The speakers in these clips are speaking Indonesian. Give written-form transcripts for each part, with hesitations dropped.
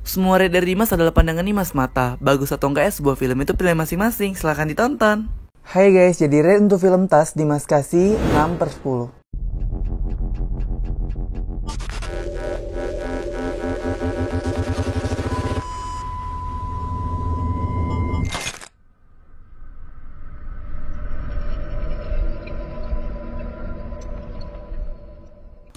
Semua rate dari Dimas adalah pandangan Dimas mata. Bagus atau enggaknya sebuah film itu pilihan masing-masing. Silahkan ditonton. Hai guys, jadi rate untuk film Tas Dimas kasih 6/10.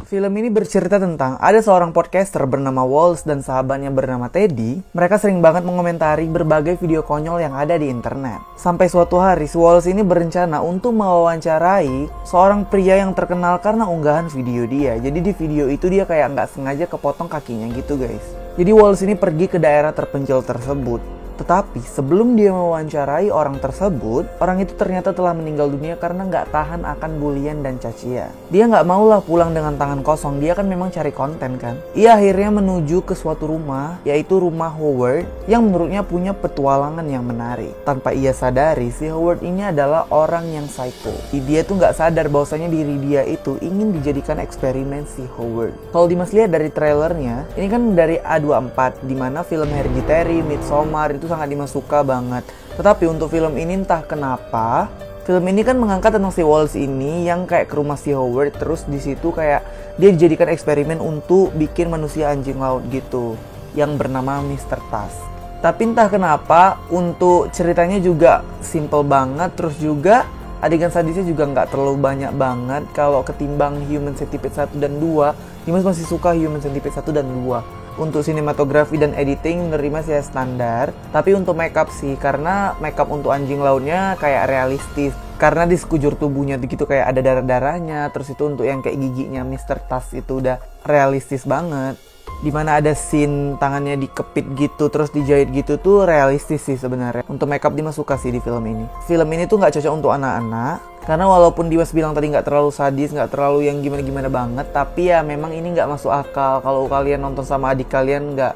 Film ini bercerita tentang ada seorang podcaster bernama Walls dan sahabatnya bernama Teddy. Mereka sering banget mengomentari berbagai video konyol yang ada di internet. Sampai suatu hari, si Walls ini berencana untuk mewawancarai seorang pria yang terkenal karena unggahan video dia. Jadi di video itu dia kayak nggak sengaja kepotong kakinya gitu guys. Jadi Walls ini pergi ke daerah terpencil tersebut. Tetapi sebelum dia mewawancarai orang tersebut, orang itu ternyata telah meninggal dunia karena nggak tahan akan bulian dan cacian. Dia nggak maulah pulang dengan tangan kosong, dia kan memang cari konten kan. Ia akhirnya menuju ke suatu rumah, yaitu rumah Howard, yang menurutnya punya petualangan yang menarik. Tanpa ia sadari, si Howard ini adalah orang yang psycho. Dia tuh nggak sadar bahwasanya diri dia itu ingin dijadikan eksperimen si Howard. Kalau Dimas lihat dari trailernya, ini kan dari A24, dimana film Hereditary, Midsommar itu sangat Dimas suka banget. Tetapi untuk film ini entah kenapa film ini kan mengangkat tentang si Walls ini yang kayak ke rumah si Howard, terus di situ kayak dia dijadikan eksperimen untuk bikin manusia anjing laut gitu yang bernama Mr. Tas. Tapi entah kenapa untuk ceritanya juga simple banget, terus juga adegan sadisnya juga nggak terlalu banyak banget. Kalau ketimbang Human Centipede 1 dan 2, Dimas masih suka Human Centipede 1 dan 2. Untuk sinematografi dan editing menerima sih standar. Tapi untuk makeup sih, karena makeup untuk anjing lautnya kayak realistis. Karena di sekujur tubuhnya gitu kayak ada darah-darahnya. Terus itu untuk yang kayak giginya Mr. Tas itu udah realistis banget. Dimana ada scene tangannya dikepit gitu terus dijahit gitu tuh realistis sih sebenarnya. Untuk makeup Dimas suka sih di film ini. Film ini tuh nggak cocok untuk anak-anak karena walaupun Dimas bilang tadi nggak terlalu sadis, nggak terlalu yang gimana-gimana banget, tapi ya memang ini nggak masuk akal kalau kalian nonton sama adik kalian, nggak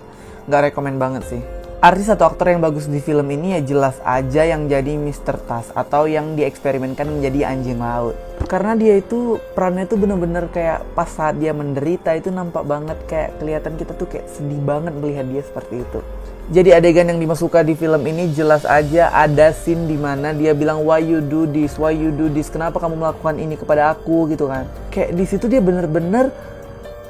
rekomen banget sih. Artis atau aktor yang bagus di film ini ya jelas aja yang jadi Mr. Tas atau yang dieksperimenkan menjadi anjing laut. Karena dia itu perannya tuh bener-bener kayak pas saat dia menderita itu nampak banget kayak kelihatan kita tuh kayak sedih banget melihat dia seperti itu. Jadi adegan yang Dimas suka di film ini jelas aja ada scene dimana dia bilang why you do this, kenapa kamu melakukan ini kepada aku gitu kan. Kayak di situ dia bener-bener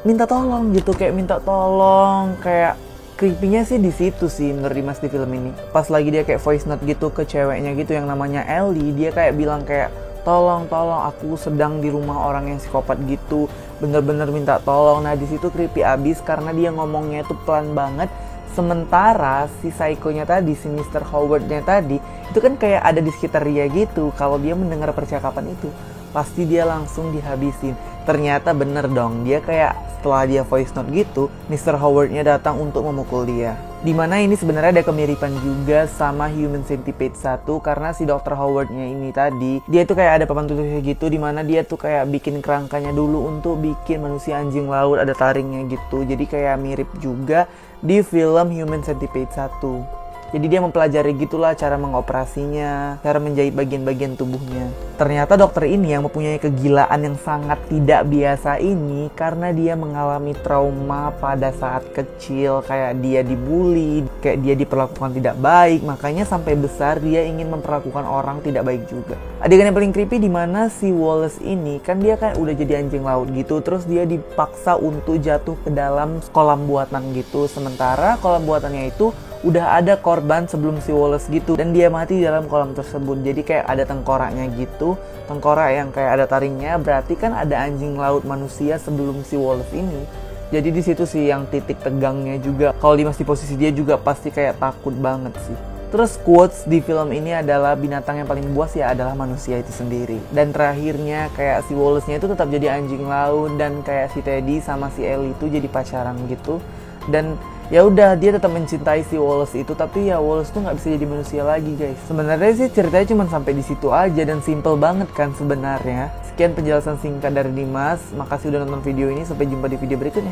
minta tolong gitu, kayak minta tolong, kayak creepy-nya sih di situ sih menurut Dimas di film ini. Pas lagi dia kayak voice note gitu ke ceweknya gitu yang namanya Ellie, dia kayak bilang kayak tolong aku sedang di rumah orang yang psikopat gitu, bener-bener minta tolong. Nah di situ creepy abis karena dia ngomongnya itu pelan banget. Sementara si psycho-nya tadi, si Mr. Howard-nya tadi itu kan kayak ada di sekitar dia gitu. Kalau dia mendengar percakapan itu pasti dia langsung dihabisin. Ternyata bener dong, dia kayak setelah dia voice note gitu, Mr. Howard-nya datang untuk memukul dia. Dimana ini sebenarnya ada kemiripan juga sama Human Centipede 1 karena si Dr. Howard-nya ini tadi, dia tuh kayak ada papan tulisnya gitu dimana dia tuh kayak bikin kerangkanya dulu untuk bikin manusia anjing laut, ada taringnya gitu. Jadi kayak mirip juga di film Human Centipede 1. Jadi dia mempelajari gitulah cara mengoperasinya, cara menjahit bagian-bagian tubuhnya. Ternyata dokter ini yang mempunyai kegilaan yang sangat tidak biasa ini karena dia mengalami trauma pada saat kecil, kayak dia dibully, kayak dia diperlakukan tidak baik, makanya sampai besar dia ingin memperlakukan orang tidak baik juga. Adegan yang paling creepy dimana si Wallace ini kan dia kan udah jadi anjing laut gitu, terus dia dipaksa untuk jatuh ke dalam kolam buatan gitu, sementara kolam buatannya itu udah ada korban sebelum si Wallace gitu dan dia mati di dalam kolam tersebut. Jadi kayak ada tengkoraknya gitu, tengkorak yang kayak ada taringnya, berarti kan ada anjing laut manusia sebelum si Wallace ini. Jadi di situ sih yang titik tegangnya juga. Kalau Dimas di posisi dia juga pasti kayak takut banget sih. Terus quotes di film ini adalah binatang yang paling buas ya adalah manusia itu sendiri. Dan terakhirnya kayak si Wallace-nya itu tetap jadi anjing laut dan kayak si Teddy sama si Ellie itu jadi pacaran gitu. Dan ya udah dia tetap mencintai si Wallace itu, tapi ya Wallace tuh nggak bisa jadi manusia lagi guys. Sebenarnya sih ceritanya cuma sampai di situ aja dan simple banget kan sebenarnya. Sekian penjelasan singkat dari Dimas. Makasih udah nonton video ini, sampai jumpa di video berikutnya.